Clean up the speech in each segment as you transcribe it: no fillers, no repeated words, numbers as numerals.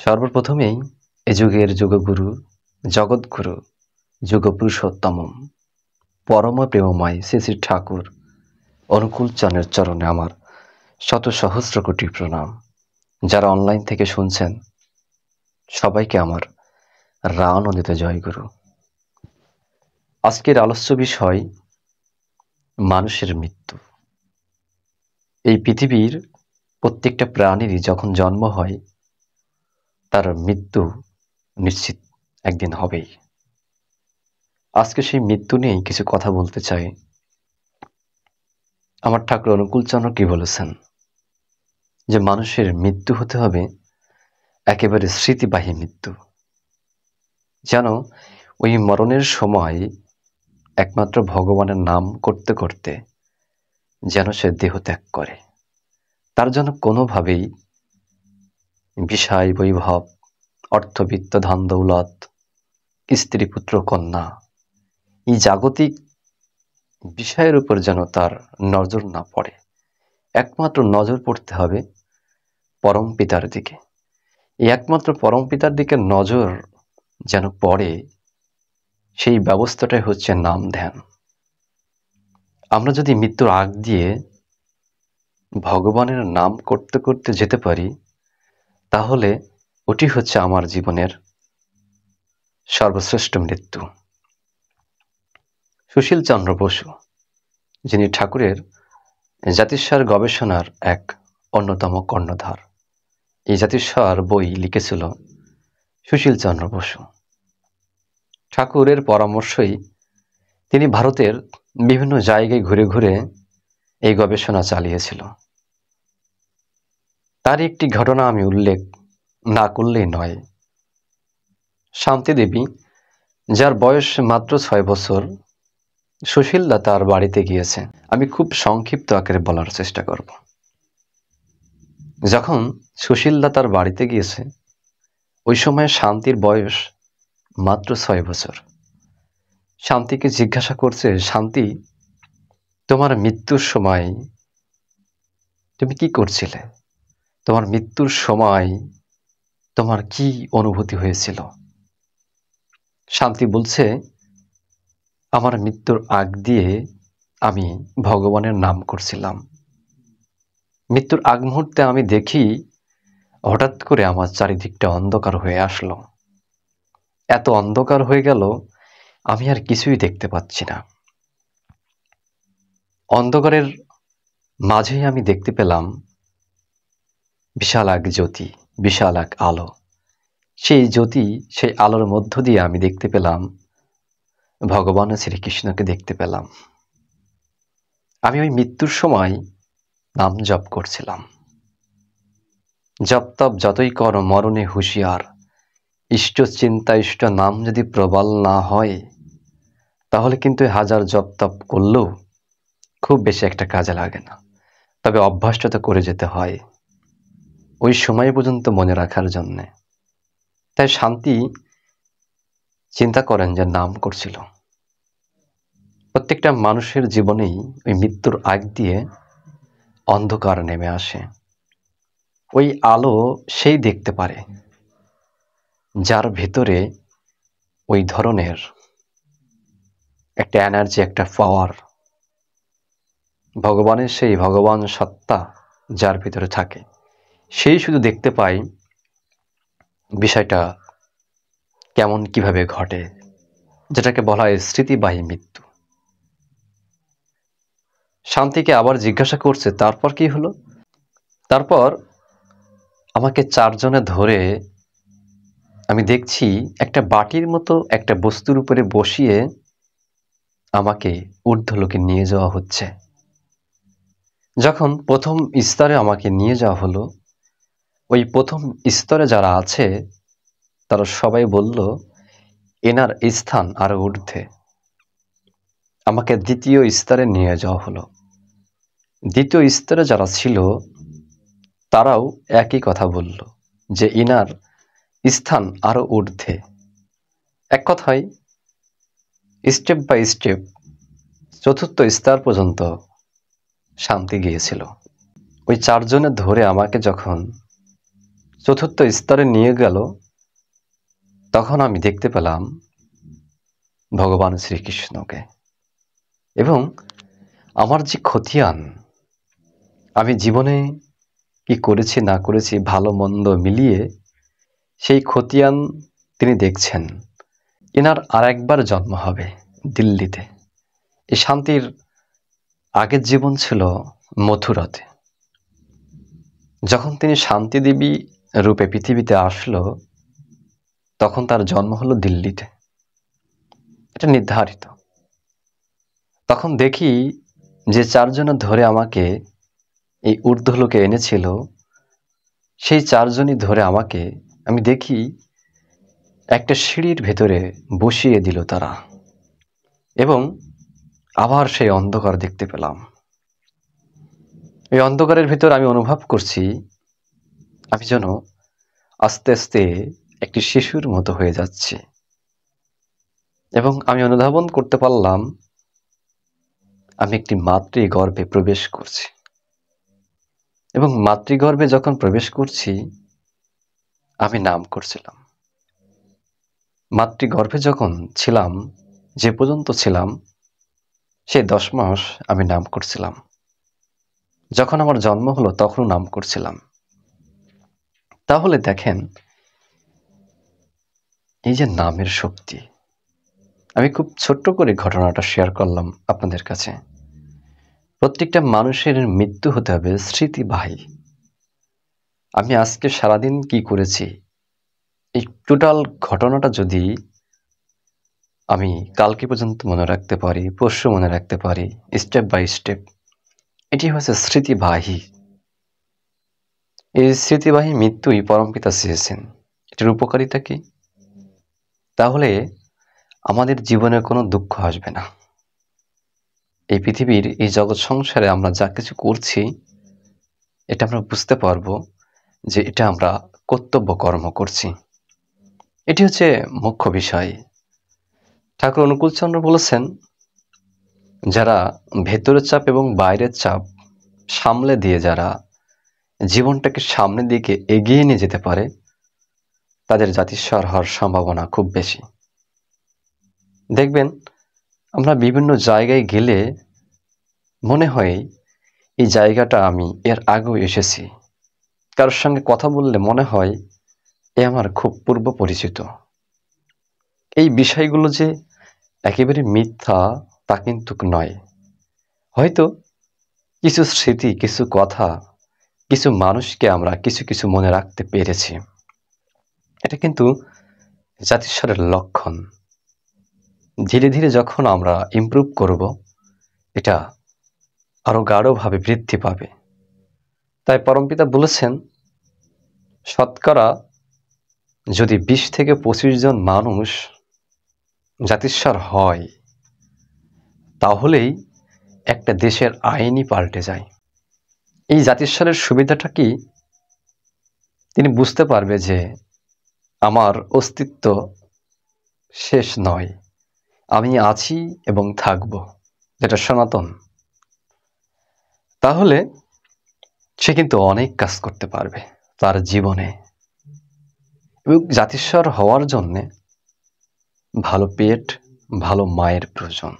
সর্বপ্রথমেই এ যুগের যুগগুরু, জগৎগুরু, যুগপুরুষোত্তমম, পরম প্রেমময় শ্রী শ্রী ঠাকুর অনুকূল চরণের চরণে আমার শত সহস্র কোটি প্রণাম। যারা অনলাইন থেকে শুনছেন সবাইকে আমার রানন্দিত জয়গুরু। আজকের আলোচ্য বিষয় মানুষের মৃত্যু। এই পৃথিবীর প্রত্যেকটা প্রাণীরই যখন জন্ম হয় তার মৃত্যু নিশ্চিত একদিন হবেই। আজকে সেই মৃত্যু নিয়েই কিছু কথা বলতে চাই। আমার ঠাকুর অনুকূল চন্দ্র কি বলেছেন যে মানুষের মৃত্যু হতে হবে একেবারে স্মৃতিবাহী মৃত্যু, যেন ওই মরণের সময় একমাত্র ভগবানের নাম করতে করতে যেন সে দেহ ত্যাগ করে। তার জন্য কোনোভাবেই বিষয় বৈভব, অর্থবিত্ত, ধন দৌলত, স্ত্রী পুত্র কন্যা, এই জাগতিক বিষয়ের উপর যেন তার নজর না পড়ে। একমাত্র নজর পড়তে হবে পরম পিতার দিকে। এই একমাত্র পরম পিতার দিকে নজর যেন পড়ে, সেই ব্যবস্থাটাই হচ্ছে নাম ধ্যান। আমরা যদি মৃত্যুর আগ দিয়ে ভগবানের নাম করতে করতে যেতে পারি, তাহলে ওটি হচ্ছে আমার জীবনের সর্বশ্রেষ্ঠ মৃত্যু। সুশীল চন্দ্র বসু, যিনি ঠাকুরের জাতিস্বর গবেষণার এক অন্যতম কর্ণধার, এই জাতিস্বর বই লিখেছিল সুশীল চন্দ্র বসু। ঠাকুরের পরামর্শই তিনি ভারতের বিভিন্ন জায়গায় ঘুরে ঘুরে এই গবেষণা চালিয়েছিল। তার একটি ঘটনা আমি উল্লেখ না করলেই নয়। শান্তি দেবী, যার বয়স মাত্র 6 বছর, সুশীলদা তার বাড়িতে গিয়েছে। আমি খুব সংক্ষিপ্ত আকারে বলার চেষ্টা করব। যখন সুশীলদা তার বাড়িতে গিয়েছে, ওই সময় শান্তির বয়স মাত্র 6 বছর। শান্তিকে জিজ্ঞাসা করছে, শান্তি, তোমার মৃত্যুর সময় তুমি কি করছিলে? তোমার মৃত্যুর সময় তোমার কি অনুভূতি হয়েছিল? শান্তি বলছে, আমার মৃত্যুর আগ দিয়ে আমি ভগবানের নাম করছিলাম। মৃত্যুর আগ মুহূর্তে আমি দেখি হঠাৎ করে আমার চারিদিকটা অন্ধকার হয়ে আসলো। এত অন্ধকার হয়ে গেল, আমি আর কিছুই দেখতে পাচ্ছি না। অন্ধকারের মাঝেই আমি দেখতে পেলাম বিশাল এক জ্যোতি, বিশাল এক আলো। সেই জ্যোতি, সেই আলোর মধ্য দিয়ে আমি দেখতে পেলাম ভগবান শ্রীকৃষ্ণকে দেখতে পেলাম। আমি ওই মৃত্যুর সময় নাম জপ করছিলাম। জপ তপ যতই কর মরণে হুঁশিয়ার, ইষ্ট চিন্তা ইষ্ট নাম যদি প্রবল না হয়, তাহলে কিন্তু হাজার জপ তপ করলেও খুব বেশি একটা কাজে লাগে না। তবে অভ্যাসটা তো করে যেতে হয় ওই সময় পর্যন্ত মনে রাখার জন্যে। তাই শান্তি চিন্তা করেন যে নাম করছিল। প্রত্যেকটা মানুষের জীবনেই ওই মৃত্যুর আগ দিয়ে অন্ধকার নেমে আসে। ওই আলো সেই দেখতে পারে যার ভেতরে ওই ধরনের একটা এনার্জি, একটা পাওয়ার, ভগবানের সেই ভগবান সত্তা যার ভিতরে থাকে, সেই শুধু দেখতে পায় বিষয়টা কেমন কিভাবে ঘটে, যেটাকে বলা হয় স্মৃতিবাহী মৃত্যু। শান্তিকে আবার জিজ্ঞাসা করছে, তারপর কি হলো? তারপর আমাকে 4 জনে ধরে, আমি দেখছি একটা বাটির মতো একটা বস্তুর উপরে বসিয়ে আমাকে ঊর্ধ্বলোকে নিয়ে যাওয়া হচ্ছে। যখন প্রথম স্তরে আমাকে নিয়ে যাওয়া হলো, ওই প্রথম স্তরে যারা আছে তারা সবাই বলল এনার স্থান আরো ঊর্ধ্বে। আমাকে দ্বিতীয় স্তরে নিয়ে যাওয়া হলো। দ্বিতীয় স্তরে যারা ছিল তারাও একই কথা বলল যে ইনার স্থান আরো ঊর্ধ্বে। এক কথায় স্টেপ বাই স্টেপ চতুর্থ স্তর পর্যন্ত শান্তি গিয়েছিল। ওই 4 জনে ধরে আমাকে যখন চতুর্থ স্তরে নিয়ে গেল, তখন আমি দেখতে পেলাম ভগবান শ্রীকৃষ্ণকে। এবং আমার যে খতিয়ান, আমি জীবনে কি করেছি না করেছি ভালো মন্দ মিলিয়ে সেই খতিয়ান তিনি দেখছেন। এনার আর একবার জন্ম হবে দিল্লিতে। এই শান্তির আগের জীবন ছিল মথুরাতে। যখন তিনি শান্তি দেবী রূপে পৃথিবীতে আসলো, তখন তার জন্ম হলো দিল্লিতে। এটা নির্ধারিত। তখন দেখি যে চারজনে ধরে আমাকে এই ঊর্ধ্বলোকে এনেছিল, সেই চারজনই ধরে আমাকে, আমি দেখি একটা সিঁড়ির ভেতরে বসিয়ে দিল তারা। এবং আবার সেই অন্ধকার দেখতে পেলাম। এই অন্ধকারের ভিতর আমি অনুভব করছি আমি যেন আস্তে আস্তে একটি শিশুর মতো হয়ে যাচ্ছি। এবং আমি অনুধাবন করতে পারলাম আমি একটি মাতৃগর্ভে প্রবেশ করছি। এবং মাতৃগর্ভে যখন প্রবেশ করছি, আমি নাম করছিলাম। মাতৃগর্ভে যখন ছিলাম, যে পর্যন্ত ছিলাম, সেই 10 মাস আমি নাম করছিলাম। যখন আমার জন্ম হলো তখনও নাম করছিলাম। তাহলে দেখেন, এই যে নামের শক্তি, আমি খুব ছোট্ট করে ঘটনাটা শেয়ার করলাম আপনাদের কাছে। প্রত্যেকটা মানুষের মৃত্যু হতে হবে স্মৃতিবাহী। আমি আজকে সারাদিন কি করেছি, এই টোটাল ঘটনাটা যদি আমি কালকে পর্যন্ত মনে রাখতে পারি, পরশু মনে রাখতে পারি, স্টেপ বাই স্টেপ, এটি হচ্ছে স্মৃতিবাহী। এই স্মৃতিবাহী মৃত্যুই পরমপিতা চেয়েছেন। এটার উপকারিতা কি? তাহলে আমাদের জীবনে কোনো দুঃখ আসবে না। এই পৃথিবীর এই জগৎ সংসারে আমরা যা কিছু করছি, এটা আমরা বুঝতে পারবো যে এটা আমরা কর্তব্য কর্ম করছি। এটি হচ্ছে মুখ্য বিষয়। ঠাকুর অনুকূলচন্দ্র বলেছেন, যারা ভেতরের চাপ এবং বাইরের চাপ সামলে দিয়ে যারা জীবনটাকে সামনের দিকে এগিয়ে নিয়ে যেতে পারে, তাদের জাতিস্বর হওয়ার সম্ভাবনা খুব বেশি। দেখবেন, আমরা বিভিন্ন জায়গায় গেলে মনে হয় এই জায়গাটা আমি এর আগেও এসেছি। কারোর সঙ্গে কথা বললে মনে হয় এ আমার খুব পূর্ব পরিচিত। এই বিষয়গুলো যে একেবারে মিথ্যা তা কিন্তু নয়। হয়তো কিছু স্মৃতি, কিছু কথা, কিছু মানুষকে আমরা কিছু কিছু মনে রাখতে পেরেছি। এটা কিন্তু জাতিস্বরের লক্ষণ। ধীরে ধীরে যখন আমরা ইমপ্রুভ করব, এটা আরো গাঢ়ভাবে বৃদ্ধি পাবে। তাই পরমপিতা বলেছেন, শতকরা যদি 20 থেকে 25 জন মানুষ জাতিস্বর হয়, তাহলেই একটা দেশের আইনই পাল্টে যায়। এই জাতিস্বরের সুবিধাটা কি? তিনি বুঝতে পারবে যে আমার অস্তিত্ব শেষ নয়, আমি আছি এবং থাকব, যেটা সনাতন। তাহলে সে কিন্তু অনেক কাজ করতে পারবে তার জীবনে। এবং জাতিস্বর হওয়ার জন্য ভালো পেট, ভালো মায়ের প্রয়োজন।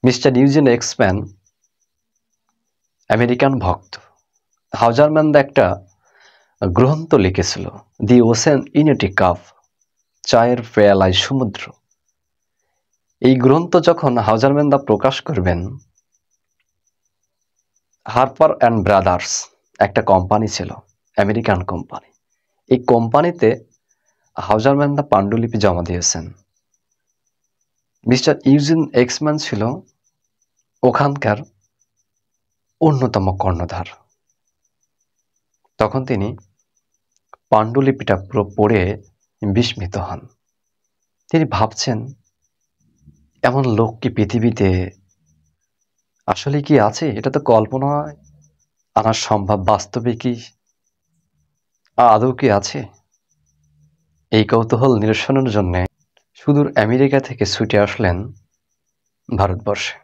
মিস্টার ইউজিন এক্সম্যান আমেরিকান ভক্ত। হাউজারম্যান একটা গ্রন্থ লিখেছিল, দি ওশেন ইন এ কাপ, চায়ের পেয়ালায় সমুদ্র। এই গ্রন্থ যখন হাউজারম্যান দা প্রকাশ করবেন, হার্পার অ্যান্ড ব্রাদার্স একটা কোম্পানি ছিল, আমেরিকান কোম্পানি। এই কোম্পানিতে হাউজারম্যান দা পাণ্ডুলিপি জমা দিয়েছেন। মিস্টার ইউজিন এক্সম্যান ছিল ওখানকার অন্যতম কর্ণধার। তখন তিনি পাণ্ডুলিপিটা পুরো পড়ে বিস্মিত হন। তিনি ভাবছেন, এমন লোক কি পৃথিবীতে আসলে কি আছে? এটা তো কল্পনায় আনা সম্ভব, বাস্তবে কি আদৌ কি আছে? এই কৌতূহল নিরসনের জন্য সুদূর আমেরিকা থেকে ছুটে আসলেন ভারতবর্ষে।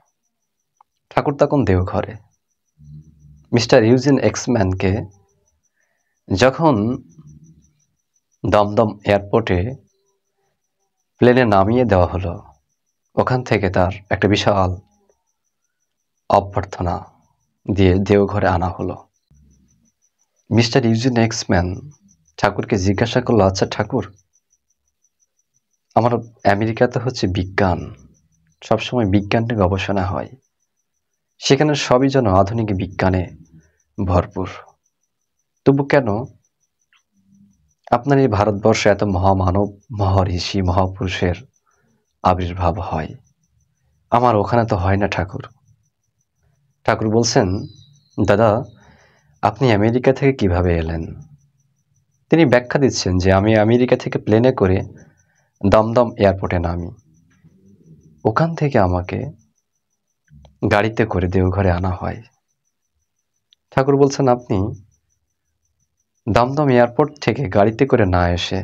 ঠাকুর তখন দেওঘরে। মিস্টার ইউজিন এক্সম্যানকে যখন দমদম এয়ারপোর্টে প্লেনে নামিয়ে দেওয়া হলো, ওখান থেকে তার একটা বিশাল অভ্যর্থনা দিয়ে দেওঘরে আনা হলো। মিস্টার ইউজিন এক্সম্যান ঠাকুরকে জিজ্ঞাসা করলো, আচ্ছা ঠাকুর, আমার আমেরিকাতে হচ্ছে বিজ্ঞান, সবসময় বিজ্ঞান নিয়ে গবেষণা হয়, সেখানে সবই যেন আধুনিক বিজ্ঞানে ভরপুর, তবু কেন আপনার এই ভারতবর্ষে এত মহামানব, মহর্ষি, মহাপুরুষের আবির্ভাব হয়? আমার ওখানে তো হয় না ঠাকুর। ঠাকুর বলছেন, দাদা, আপনি আমেরিকা থেকে কিভাবে এলেন? তিনি ব্যাখ্যা দিচ্ছেন যে আমি আমেরিকা থেকে প্লেনে করে দমদম এয়ারপোর্টে নামি, ওখান থেকে আমাকে গাড়িতে করে দেওঘরে আনা হয়। ঠাকুর বলছেন, আপনি দমদম এয়ারপোর্ট থেকে গাড়িতে করে না এসে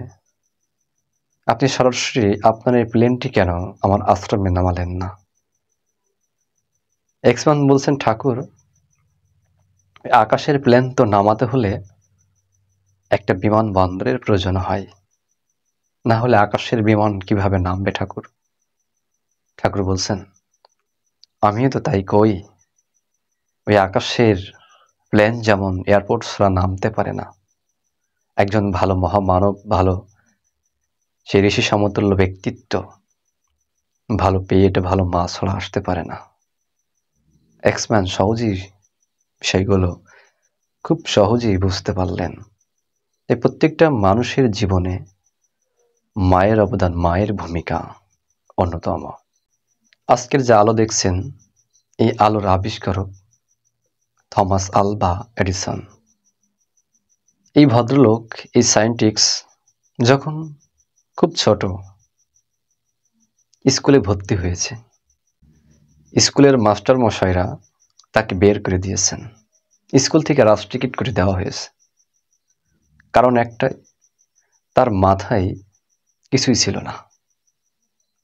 আপনি সরাসরি আপনার এই প্লেনটি কেন আমার আশ্রমে নামালেন না? এক্সম্যান বলছেন, ঠাকুর, আকাশের প্লেন তো নামাতে হলে একটা বিমানবন্দরের প্রয়োজন হয়, না হলে আকাশের বিমান কিভাবে নামবে ঠাকুর? ঠাকুর বলছেন, আমিও তো তাই কই, ওই আকাশের প্লেন যেমন এয়ারপোর্ট ছাড়া নামতে পারে না, একজন ভালো মহামানব, ভালো সে ঋষি সমতুল্য ব্যক্তিত্ব, ভালো পেট, ভালো মা ছাড়া আসতে পারে না। এক্সম্যান সহজেই বিষয়গুলো খুব সহজেই বুঝতে পারলেন। এই প্রত্যেকটা মানুষের জীবনে মায়ের অবদান, মায়ের ভূমিকা অন্যতম। আজকের যে আলো দেখছেন, এই আলোর আবিষ্কারক থমাস আলভা এডিসন। এই ভদ্রলোক, এই সায়েন্টিস্ট যখন খুব ছোট স্কুলে ভর্তি হয়েছে, স্কুলের মাস্টার মশাইরা তাকে বের করে দিয়েছেন, স্কুল থেকে রাজটিকিট করে দেওয়া হয়েছে। কারণ একটাই, তার মাথায় কিছুই ছিল না,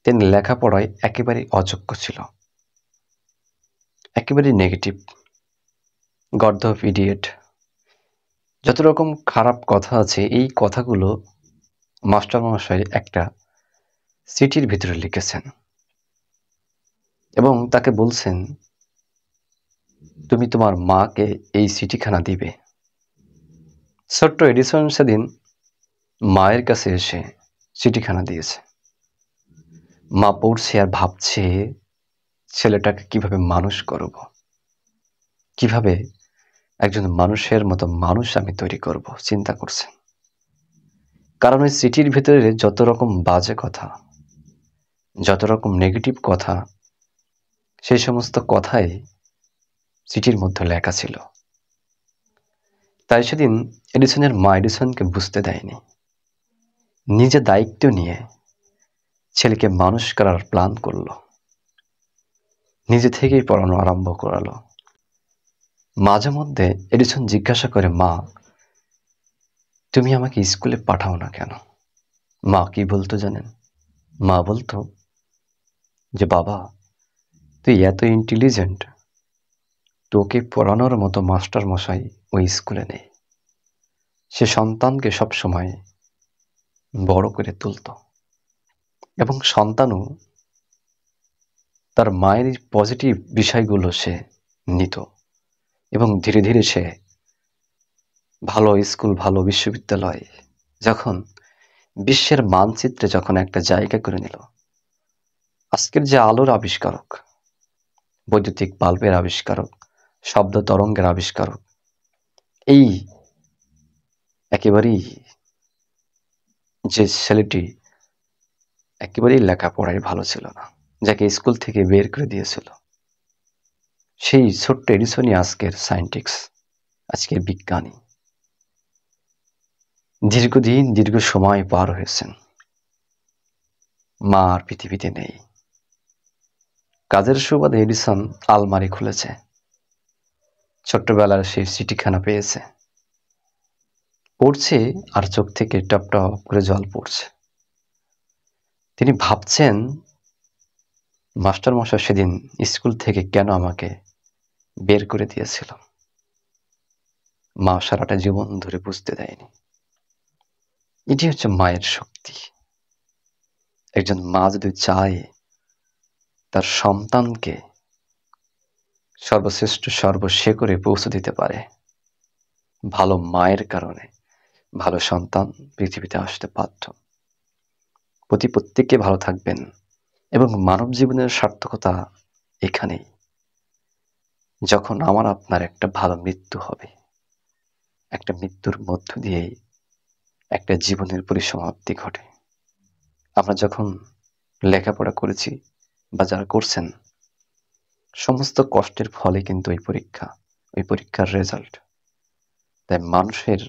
তিনি লেখাপড়ায় একেবারে অযোগ্য ছিল, একেবারে নেগেটিভ, গর্দভ, ইডিয়েট, যত রকম খারাপ কথা আছে, এই কথাগুলো মাস্টারমশাই একটা চিঠির ভিতরে লিখেছেন এবং তাকে বলছেন, তুমি তোমার মাকে এই চিঠিখানা দিবে। ছোট্ট এডিসন সেদিন মায়ের কাছে এসে চিঠিখানা দিয়েছে। মা পড়ছে আর ভাবছে, ছেলেটাকে কিভাবে মানুষ করব, কিভাবে একজন মানুষের মতো মানুষ আমি তৈরি করব, চিন্তা করছে। কারণ ওই চিঠির ভিতরে যত রকম বাজে কথা, যত রকম নেগেটিভ কথা, সেই সমস্ত কথাই চিঠির মধ্যে লেখা ছিল। তাই সেদিন এডিসনের মা এডিসনকে বুঝতে দেয়নি, নিজে দায়িত্ব নিয়ে ছেলেকে মানুষ করার প্ল্যান করলো, নিজে থেকেই পড়ানো আরম্ভ করালো। মাঝে মধ্যে এডিসন জিজ্ঞাসা করে, মা, তুমি আমাকে স্কুলে পাঠাও না কেন? মা কি বলতো জানেন? মা বলতো যে, বাবা, তুই এত ইন্টেলিজেন্ট, তোকে পড়ানোর মতো মাস্টার মশাই ওই স্কুলে নেই। সে সন্তানকে সবসময় বড় করে তুলত এবং সন্তানও তার মায়ের পজিটিভ বিষয়গুলো সে নিত এবং ধীরে ধীরে সে ভালো স্কুল, ভালো বিশ্ববিদ্যালয়, যখন বিশ্বের মানচিত্রে যখন একটা জায়গা করে নিল, আজকের যে আলোর আবিষ্কারক, বৈদ্যুতিক বাল্বের আবিষ্কারক, শব্দ তরঙ্গের আবিষ্কারক, এই একেবারেই যে ছেলেটি একেবারেই লেখাপড়ায় ভালো ছিল না, যাকে স্কুল থেকে বের করে দিয়েছিল, সেই ছোট্ট এডিসনই আজকের সায়েন্টিস্ট, আজকের বিজ্ঞানী। দীর্ঘদিন, দীর্ঘ সময় পার হয়েছেন, মা আর পৃথিবীতে নেই। কাজের সুবাদে এডিসন আলমারি খুলেছে, ছোট্টবেলার সেই চিঠিখানা পেয়েছে, পড়ছে আর চোখ থেকে টপ টপ করে জল পড়ছে। তিনি ভাবছেন, মাস্টারমশাই সেদিন স্কুল থেকে কেন আমাকে বের করে দিয়েছিল? মা সারাটা জীবন ধরে বুঝতে দেয়নি। এটি হচ্ছে মায়ের শক্তি। একজন মা যদি চায় তার সন্তানকে সর্বশ্রেষ্ঠ সর্বশেখরে পৌঁছে দিতে পারে, ভালো মায়ের কারণে ভালো সন্তান পৃথিবীতে আসতে বাধ্য। প্রত্যেকে ভালো থাকবেন এবং মানব জীবনের সার্থকতা এখানেই, যখন আমার আপনার একটা ভালো মৃত্যু হবে। একটা মৃত্যুর মধ্য দিয়েই একটা জীবনের পরিসমাপ্তি ঘটে। আমরা যখন লেখাপড়া করেছি বা যারা করছেন, সমস্ত কষ্টের ফলে কিন্তু ওই পরীক্ষার রেজাল্ট। তাই মানুষের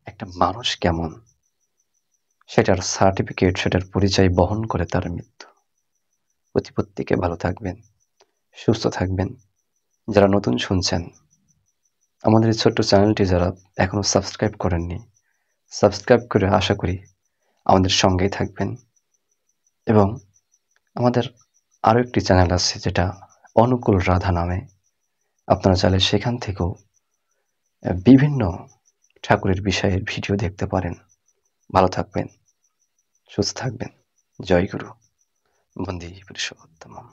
একটা মানুষ কেমন সেটার সার্টিফিকেট, সেটার পরিচয় বহন করে তার মৃত্যু। প্রত্যেকে ভালো থাকবেন, সুস্থ থাকবেন। যারা নতুন শুনছেন, আমাদের এই ছোট্ট চ্যানেলটি যারা এখনো সাবস্ক্রাইব করেননি, সাবস্ক্রাইব করে আশা করি আমাদের সঙ্গেই থাকবেন। এবং আমাদের আরও একটি চ্যানেল আছে যেটা অনুকূল রাধা নামে, আপনারা চাইলে সেখান থেকেও বিভিন্ন ঠাকুরের বিষয়ের ভিডিও দেখতে পারেন। ভালো থাকবেন, সুস্থ থাকবেন। জয় গুরু, বন্দে পুরুষোত্তমম।